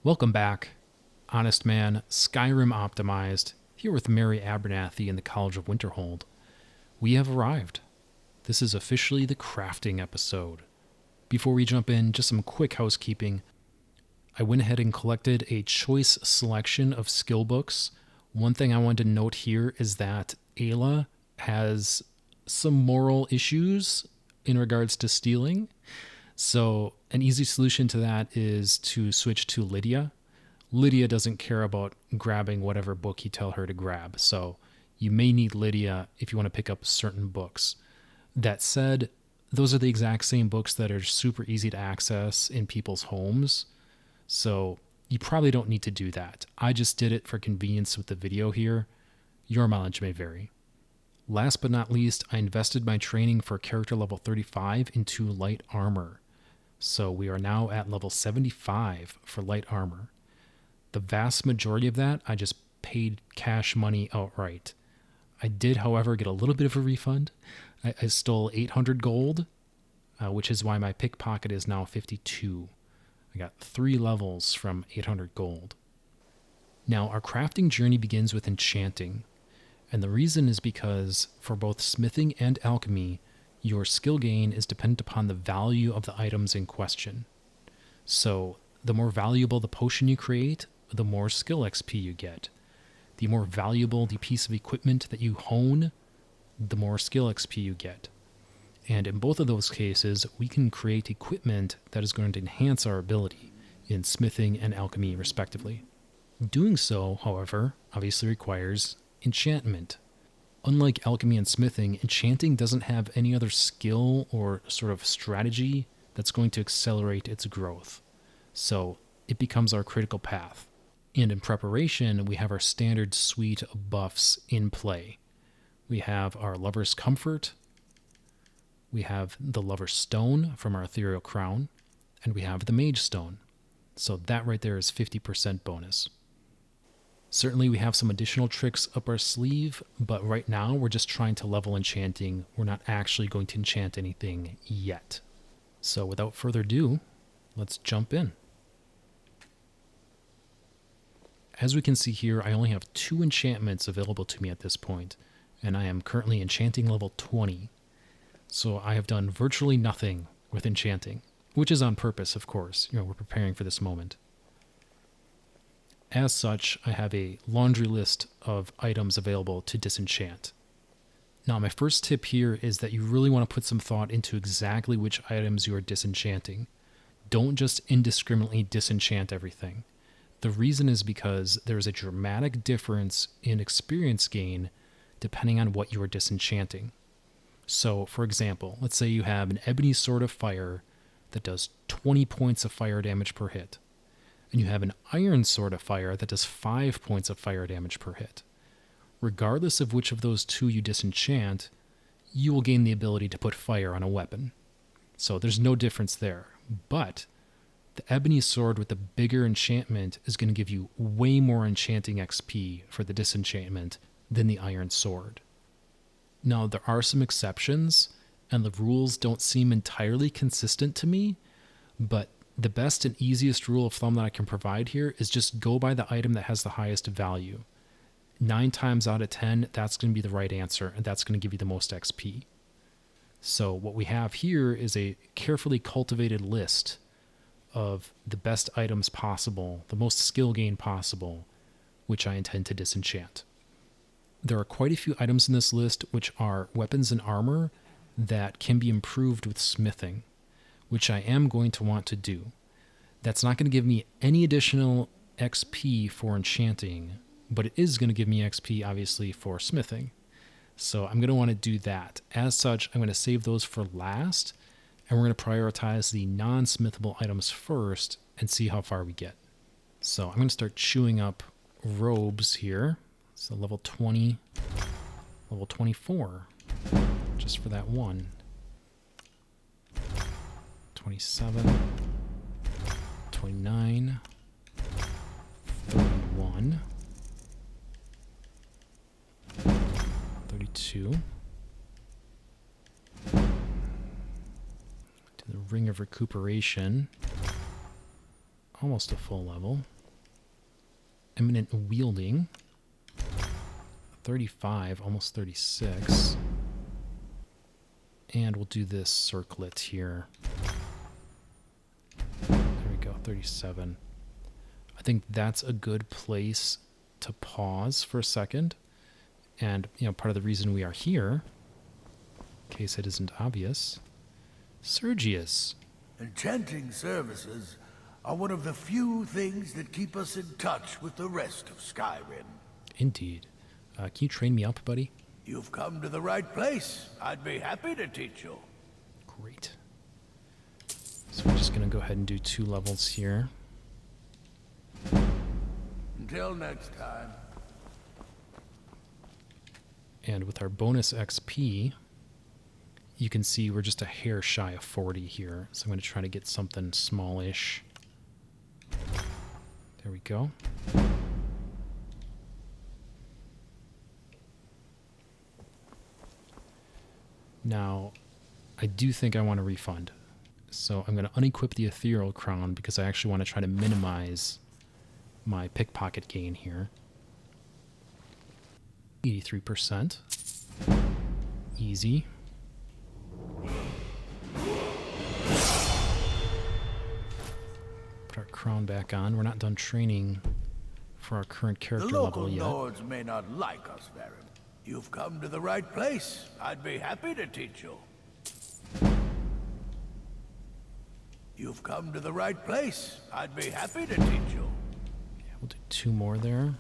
Welcome back. Honestman, Skyrim optimized, here with Mary Abernathy in the College of Winterhold. We have arrived. This is officially the crafting episode. Before we jump in, just some quick housekeeping. I went ahead and collected a choice selection of skill books. One thing I wanted to note here is that Ayla has some moral issues in regards to stealing. So an easy solution to that is to switch to Lydia. Lydia doesn't care about grabbing whatever book you tell her to grab. So you may need Lydia if you want to pick up certain books. That said, those are the exact same books that are super easy to access in people's homes. So you probably don't need to do that. I just did it for convenience with the video here. Your mileage may vary. Last but not least, I invested my training for character level 35 into light armor. So we are now at level 75 for light armor. The vast majority of that, I just paid cash money outright. I did, however, get a little bit of a refund. I stole 800 gold, which is why my pickpocket is now 52. I got 3 levels from 800 gold. Now, our crafting journey begins with enchanting. And the reason is because for both smithing and alchemy, your skill gain is dependent upon the value of the items in question. So the more valuable the potion you create, the more skill XP you get. The more valuable the piece of equipment that you hone, the more skill XP you get. And in both of those cases, we can create equipment that is going to enhance our ability in smithing and alchemy, respectively. Doing so, however, obviously requires enchantment. Unlike alchemy and smithing, enchanting doesn't have any other skill or sort of strategy that's going to accelerate its growth. So it becomes our critical path. And in preparation, we have our standard suite of buffs in play. We have our Lover's Comfort, we have the Lover's Stone from our Etherial Crown, and we have the Mage Stone. So that right there is 50% bonus. Certainly we have some additional tricks up our sleeve, but right now we're just trying to level enchanting. We're not actually going to enchant anything yet. So without further ado, let's jump in. As we can see here, I only have 2 enchantments available to me at this point, and I am currently enchanting level 20. So I have done virtually nothing with enchanting, which is on purpose, of course. We're preparing for this moment. As such, I have a laundry list of items available to disenchant. Now, my first tip here is that you really want to put some thought into exactly which items you are disenchanting. Don't just indiscriminately disenchant everything. The reason is because there's a dramatic difference in experience gain depending on what you are disenchanting. So, for example, let's say you have an Ebony Sword of Fire that does 20 points of fire damage per hit, and you have an Iron Sword of Fire that does 5 points of fire damage per hit. Regardless of which of those 2 you disenchant, you will gain the ability to put fire on a weapon. So there's no difference there. But the Ebony Sword with the bigger enchantment is going to give you way more enchanting XP for the disenchantment than the Iron Sword. Now, there are some exceptions, and the rules don't seem entirely consistent to me, but the best and easiest rule of thumb that I can provide here is just go by the item that has the highest value. 9 times out of 10, that's going to be the right answer, and that's going to give you the most XP. So what we have here is a carefully cultivated list of the best items possible, the most skill gain possible, which I intend to disenchant. There are quite a few items in this list which are weapons and armor that can be improved with smithing, which I am going to want to do. That's not going to give me any additional XP for enchanting, but it is going to give me XP, obviously, for smithing. So I'm going to want to do that. As such, I'm going to save those for last, and we're going to prioritize the non-smithable items first and see how far we get. So I'm going to start chewing up robes here. So level 20, level 24, just for that one. 27, 29, 31, 32, to the Ring of Recuperation, almost a full level. Eminent Wielding. 35, almost 36. And we'll do this circlet here. There we go, 37. I think that's a good place to pause for a second. And, you know, part of the reason we are here, in case it isn't obvious, Sergius. Enchanting services are one of the few things that keep us in touch with the rest of Skyrim. Indeed. Can you train me up, buddy? You've come to the right place. I'd be happy to teach you. Great. So we're just going to go ahead and do 2 levels here. Until next time. And with our bonus XP, you can see we're just a hair shy of 40 here. So I'm going to try to get something smallish. There we go. Now, I do think I want to refund. So I'm going to unequip the Etherial Crown because I actually want to try to minimize my pickpocket gain here. 83%. Easy. Put our crown back on. We're not done training for our current character level yet. The local lords may not like us very much. You've come to the right place. I'd be happy to teach you. You've come to the right place. I'd be happy to teach you. Yeah, we'll do 2 more there.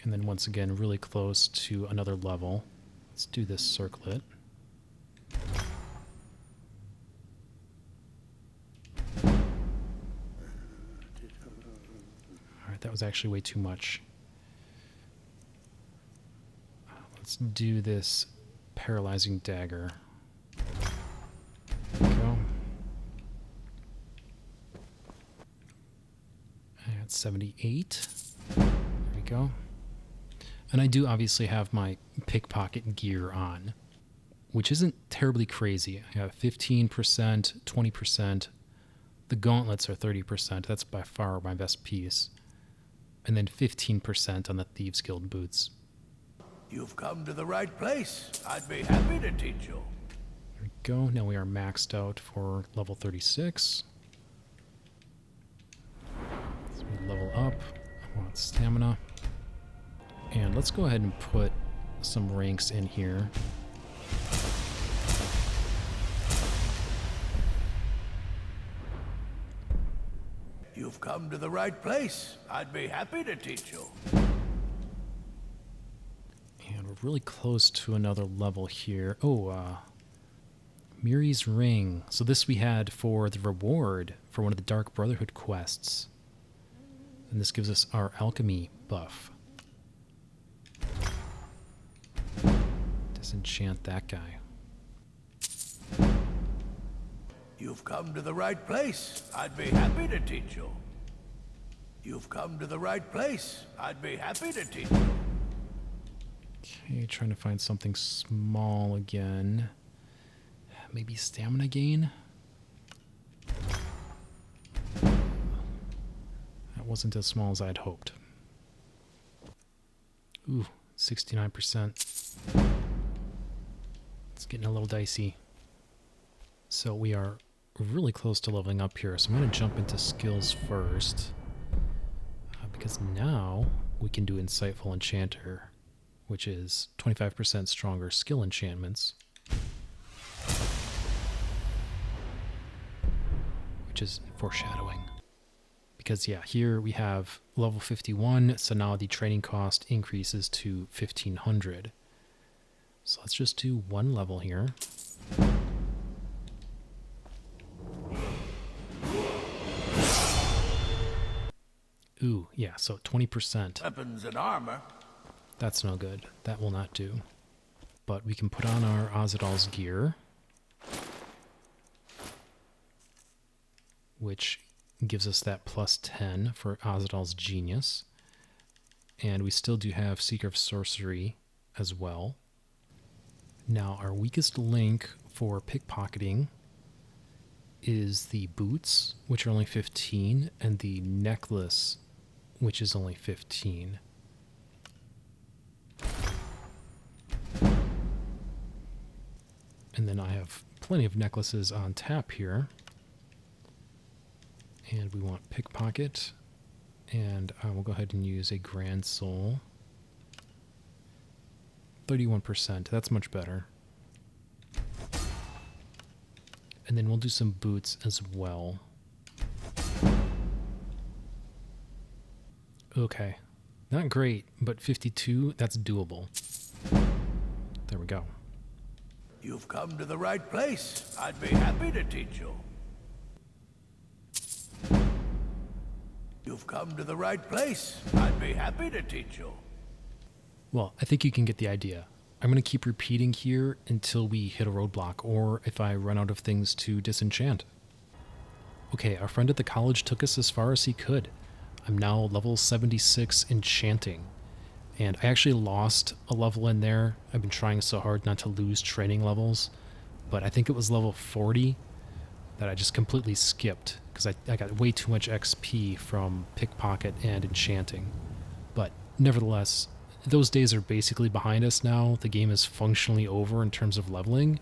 And then once again, really close to another level. Let's do this circlet. Alright, that was actually way too much. Let's do this paralyzing dagger. There we go. At 78. There we go. And I do obviously have my pickpocket gear on, which isn't terribly crazy. I have 15%, 20%. The gauntlets are 30%. That's by far my best piece. And then 15% on the Thieves Guild boots. You've come to the right place. I'd be happy to teach you. There we go. Now we are maxed out for level 36. So we level up. I want stamina. And let's go ahead and put some ranks in here. You've come to the right place. I'd be happy to teach you. And we're really close to another level here. Oh, Miri's Ring. So this we had for the reward for one of the Dark Brotherhood quests. And this gives us our alchemy buff. Disenchant that guy. You've come to the right place. I'd be happy to teach you. You've come to the right place. I'd be happy to teach you. Okay, trying to find something small again. Maybe stamina gain? That wasn't as small as I'd hoped. Ooh, 69%. It's getting a little dicey. So we are really close to leveling up here. So I'm going to jump into skills first. Because now we can do Insightful Enchanter, which is 25% stronger skill enchantments. Which is foreshadowing. Because yeah, here we have level 51, so now the training cost increases to 1500. So let's just do 1 level here. Ooh, yeah, so 20%. Weapons and armor. That's no good. That will not do. But we can put on our Ozadal's gear, which gives us that plus 10 for Ozadal's Genius. And we still do have Seeker of Sorcery as well. Now, our weakest link for pickpocketing is the boots, which are only 15, and the necklace, which is only 15. And then I have plenty of necklaces on tap here. And we want pickpocket. And I will go ahead and use a grand soul. 31%, that's much better. And then we'll do some boots as well. Okay, not great, but 52, that's doable. There we go. You've come to the right place. I'd be happy to teach you. You've come to the right place. I'd be happy to teach you. Well, I think you can get the idea. I'm going to keep repeating here until we hit a roadblock, or if I run out of things to disenchant. Okay, our friend at the college took us as far as he could. I'm now level 76 enchanting. And I actually lost a level in there. I've been trying so hard not to lose training levels. But I think it was level 40 that I just completely skipped, because I got way too much XP from pickpocket and enchanting. But nevertheless, those days are basically behind us now. The game is functionally over in terms of leveling,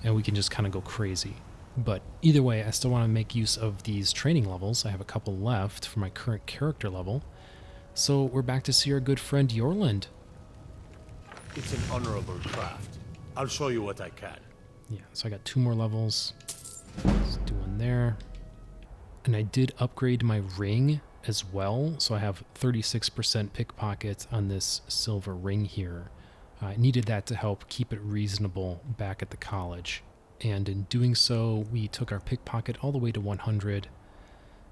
and we can just kind of go crazy. But either way, I still want to make use of these training levels. I have a couple left for my current character level. So we're back to see our good friend Yorland. It's an honorable craft. I'll show you what I can. Yeah, so I got 2 more levels. Let's do one there. And I did upgrade my ring as well, so I have 36% pickpocket on this silver ring here. I needed that to help keep it reasonable back at the college. And in doing so, we took our pickpocket all the way to 100.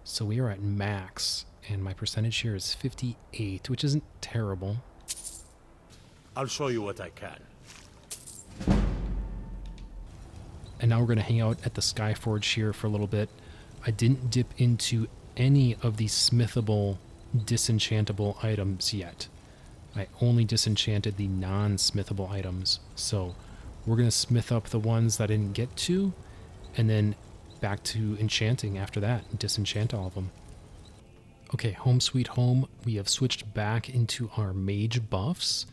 So we are at max, and my percentage here is 58, which isn't terrible. I'll show you what I can. And now we're going to hang out at the Skyforge here for a little bit. I didn't dip into any of the smithable, disenchantable items yet. I only disenchanted the non-smithable items. So we're going to smith up the ones that I didn't get to, and then back to enchanting after that, and disenchant all of them. Okay, home sweet home. We have switched back into our mage buffs.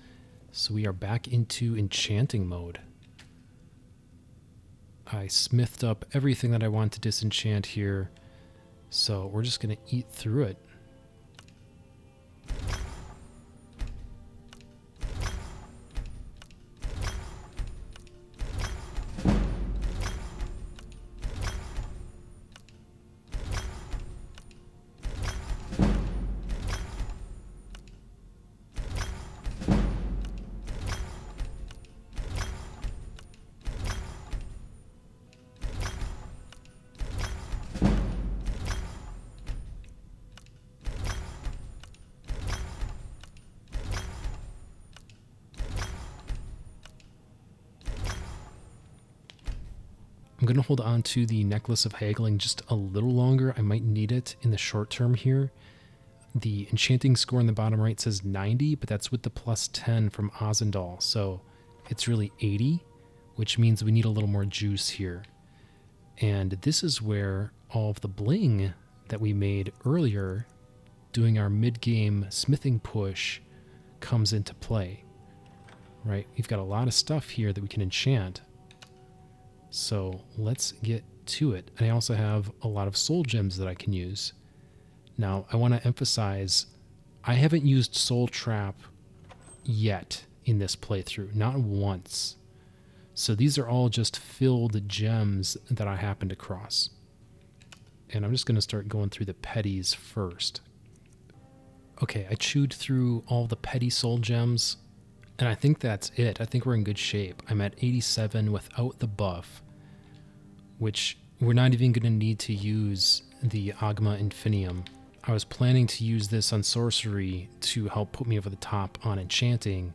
So we are back into enchanting mode. I smithed up everything that I want to disenchant here. So we're just going to eat through it. I'm going to hold on to the Necklace of Haggling just a little longer. I might need it in the short term here. The enchanting score in the bottom right says 90, but that's with the plus 10 from Ozendal, so it's really 80, which means we need a little more juice here. And this is where all of the bling that we made earlier doing our mid-game smithing push comes into play, right? We've got a lot of stuff here that we can enchant. So let's get to it. And I also have a lot of soul gems that I can use. Now, I want to emphasize, I haven't used Soul Trap yet in this playthrough, not once. So these are all just filled gems that I happened across. And I'm just going to start going through the petties first. Okay, I chewed through all the petty soul gems. And I think that's it. I think we're in good shape. I'm at 87 without the buff, which we're not even going to need to use the Agma Infinium. I was planning to use this on sorcery to help put me over the top on enchanting.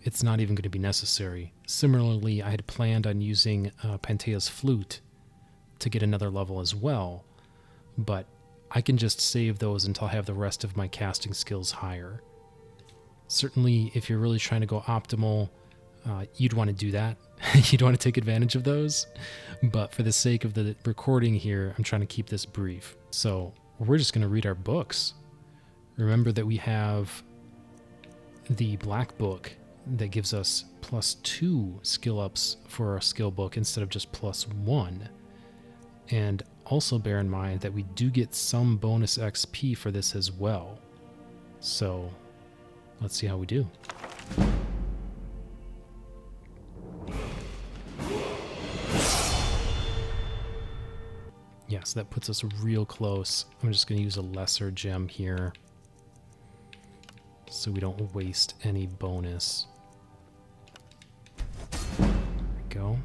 It's not even going to be necessary. Similarly, I had planned on using Panthea's Flute to get another level as well, but I can just save those until I have the rest of my casting skills higher. Certainly, if you're really trying to go optimal, You'd want to do that. You'd want to take advantage of those. But for the sake of the recording here, I'm trying to keep this brief. So we're just going to read our books. Remember that we have the black book that gives us +2 skill ups for our skill book instead of just +1. And also bear in mind that we do get some bonus XP for this as well. So let's see how we do. Yeah, so that puts us real close. I'm just going to use a lesser gem here so we don't waste any bonus. There we go.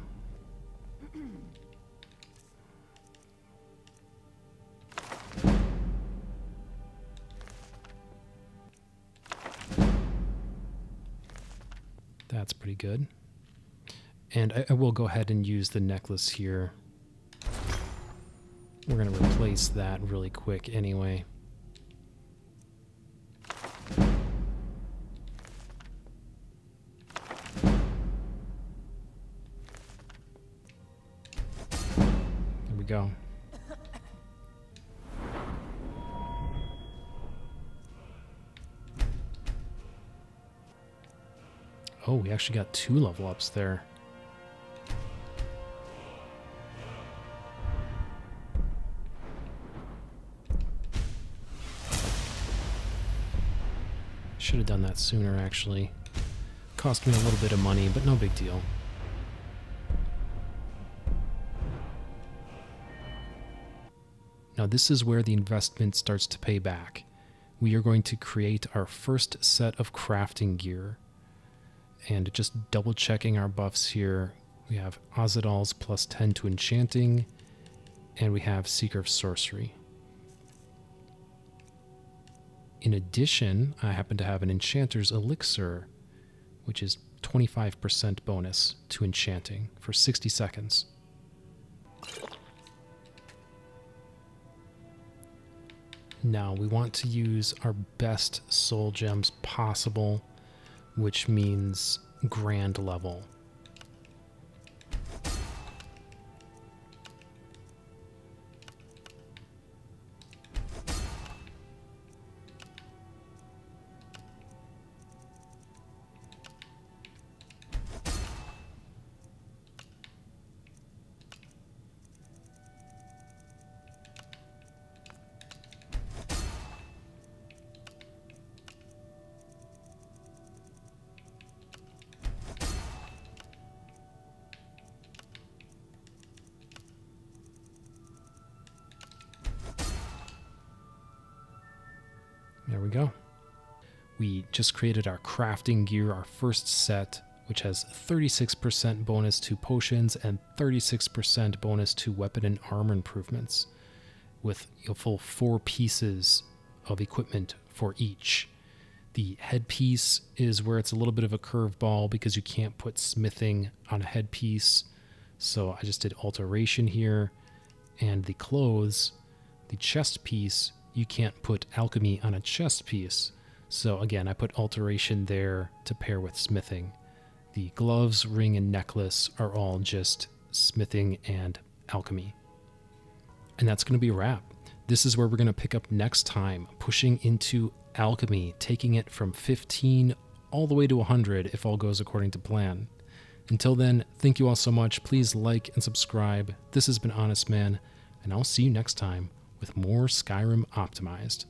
That's pretty good. And I will go ahead and use the necklace here. We're going to replace that really quick anyway. There we go. Oh, we actually got 2 level ups there. Should have done that sooner, actually. Cost me a little bit of money, but no big deal. Now this is where the investment starts to pay back. We are going to create our first set of crafting gear. And just double checking our buffs here, we have Azadal's +10 to enchanting, and we have Seeker of Sorcery. In addition, I happen to have an Enchanter's Elixir, which is 25% bonus to enchanting for 60 seconds. Now, we want to use our best soul gems possible, which means grand level. There we go. We just created our crafting gear, our first set, which has 36% bonus to potions and 36% bonus to weapon and armor improvements, with a full 4 pieces of equipment for each. The headpiece is where it's a little bit of a curveball because you can't put smithing on a headpiece, so I just did alteration here. And the clothes, the chest piece, you can't put alchemy on a chest piece. So again, I put alteration there to pair with smithing. The gloves, ring, and necklace are all just smithing and alchemy. And that's going to be a wrap. This is where we're going to pick up next time, pushing into alchemy, taking it from 15 all the way to 100 if all goes according to plan. Until then, thank you all so much. Please like and subscribe. This has been Honestman, and I'll see you next time with more Skyrim Optimized.